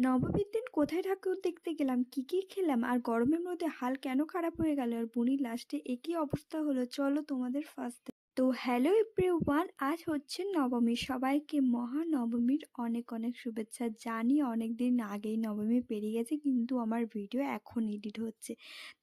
নবমীর দিন কোথায় ঠাকুর দেখতে গেলাম, কি খেলাম, আর গরমের মধ্যে হাল কেন খারাপ হয়ে গেল, আর বুড়ির লাস্টে একই অবস্থা হলো, চলো তোমাদের ফার্স্ট। তো হ্যালো এভরিওয়ান, আজ হচ্ছে নবমী। সবাইকে মহানবমীর অনেক অনেক শুভেচ্ছা। জানি অনেক দিন আগেই নবমী পেরিয়ে গেছে, কিন্তু আমার ভিডিও এখন এডিট হচ্ছে।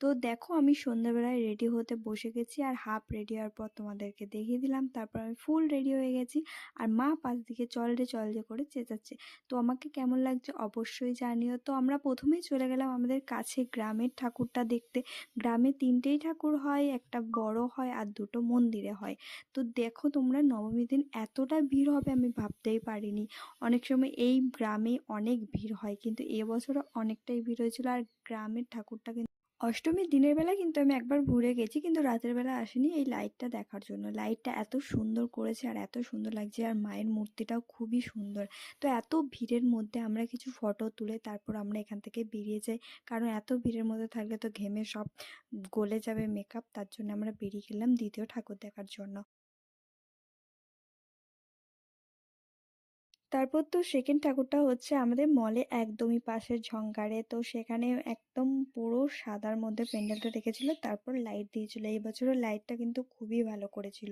তো দেখো, আমি সন্ধ্যাবেলায় রেডি হতে বসে গেছি, আর হাফ রেডি হওয়ার পর তোমাদেরকে দেখিয়ে দিলাম। তারপর আমি ফুল রেডি হয়ে গেছি, আর মা পাশ দিকে চল রে করে চেঁচাচ্ছে। তো আমাকে কেমন লাগছে অবশ্যই জানিও। তো আমরা প্রথমেই চলে গেলাম আমাদের কাছে গ্রামের ঠাকুরটা দেখতে। গ্রামে 3টেই ঠাকুর হয়, একটা বড় হয় আর 2টো মন্দিরে হয়। তো দেখো তোমরা, নবমীর দিন এতটা ভিড় হবে আমি ভাবতেই পারিনি। অনেক সময় এই গ্রামে অনেক ভিড় হয়, কিন্তু এবছরও অনেকটাই ভিড় হয়েছিল। আর গ্রামের ঠাকুরটা কিন্তু অষ্টমীর দিনের বেলা কিন্তু আমি একবার ঘুরে গেছি, কিন্তু রাতের বেলা আসিনি এই লাইটটা দেখার জন্য। লাইটটা এত সুন্দর করেছে আর এত সুন্দর লাগছে, আর মায়ের মূর্তিটাও খুবই সুন্দর। তো এত ভিড়ের মধ্যে আমরা কিছু ফটো তুলে তারপর আমরা এখান থেকে বেরিয়ে যাই, কারণ এত ভিড়ের মধ্যে থাকলে তো ঘেমে সব গলে যাবে মেকআপ। তার জন্য আমরা বেরিয়ে গেলাম দ্বিতীয় ঠাকুর দেখার জন্য। তারপর তো সেকেন্ড ঠাকুরটা হচ্ছে আমাদের মলে একদমই পাশের ঝংকারে। তো সেখানে একদম পুরো সাদার মধ্যে প্যান্ডেলটা রেখেছিল, তারপর লাইট দিয়েছিল। এই বছরও লাইটটা কিন্তু খুবই ভালো করেছিল।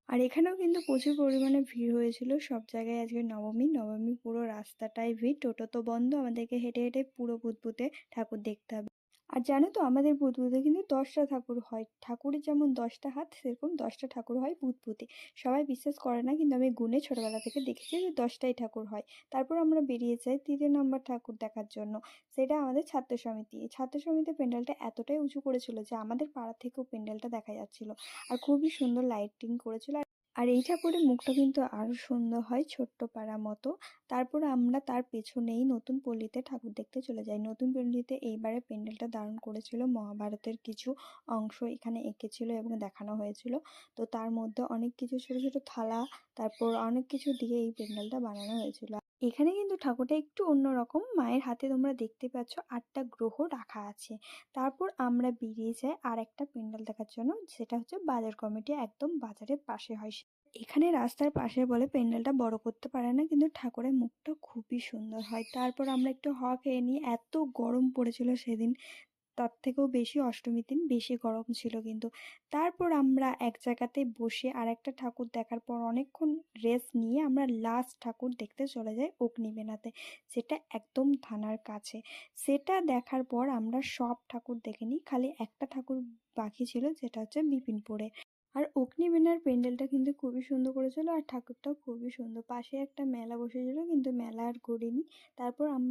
আর এখানেও কিন্তু প্রচুর পরিমাণে ভিড় হয়েছিল। সব জায়গায় আজকে নবমী পুরো রাস্তাটাই ভিড়, টোটো তো বন্ধ, আমাদেরকে হেঁটে হেঁটে পুরো বুদবুদে ঠাকুর দেখতে হবে। আর জানো তো, আমাদের বুদবুদে কিন্তু 10টা ঠাকুর হয়। ঠাকুরের যেমন 10টা হাত, সেরকম 10টা ঠাকুর হয় বুদবুদে। সবাই বিশ্বাস করে না, কিন্তু আমি গুনে ছোটবেলা থেকে দেখেছি যে 10টাই ঠাকুর হয়। তারপর আমরা বেরিয়ে যাই 3 নম্বর ঠাকুর দেখার জন্য। সেটা আমাদের ছাত্র সমিতি। ছাত্র সমিতির প্যান্ডেলটা এতটাই উঁচু করেছিল যে আমাদের পাড়া থেকেও প্যান্ডেলটা দেখা যাচ্ছিল, আর খুবই সুন্দর লাইটিং করেছিল। আর এই ঠাকুরের মুখটা কিন্তু আরো সুন্দর হয়, ছোট্ট পাড়া মতো। তারপর আমরা তার পেছনেই নতুন পল্লীতে ঠাকুর দেখতে চলে যাই। নতুন পল্লীতে এইবারে প্যান্ডেলটা দারুণ করেছিল, মহাভারতের কিছু অংশ এখানে এঁকেছিল এবং দেখানো হয়েছিল। তো তার মধ্যে অনেক কিছু ছোট ছোট থালা, তারপর অনেক কিছু দিয়ে এই প্যান্ডেলটা বানানো হয়েছিল। এখানে কিন্তু ঠাকুরটা একটু অন্যরকম। মায়ের হাতে তোমরা দেখতে পাচ্ছ 8টা গ্রহ রাখা আছে। তারপর আমরা বেরিয়ে যাই আর একটা প্যান্ডেল দেখার জন্য, সেটা হচ্ছে বাজার কমিটি, একদম বাজারের পাশে হয়। এখানে রাস্তার পাশে বলে প্যান্ডেলটা বড় করতে পারে না, কিন্তু ঠাকুরের মুখটা খুবই সুন্দর হয়। তারপর আমরা একটু হাওয়া খেয়ে নিই। এত গরম পড়েছিল সেদিন, তার থেকেও বেশি অষ্টমীর দিন বেশি গরম ছিল কিন্তু। তারপর আমরা এক জায়গাতে বসে আর একটা ঠাকুর দেখার পর অনেকক্ষণ রেস্ট নিয়ে আমরা লাস্ট ঠাকুর দেখতে চলে যাই অগ্নিবেনাতে, যেটা একদম থানার কাছে। সেটা দেখার পর আমরা সব ঠাকুর দেখে নিই, খালি একটা ঠাকুর বাকি ছিল, যেটা হচ্ছে বিপিনপুরে। আর অগ্নিবীণার প্যান্ডেলটা কিন্তু খুবই সুন্দর করেছিল, আর ঠাকুরটাও খুবই সুন্দর। পাশে একটা মেলা বসেছিল, কিন্তু মেলা আর করিনি। তারপর আমরা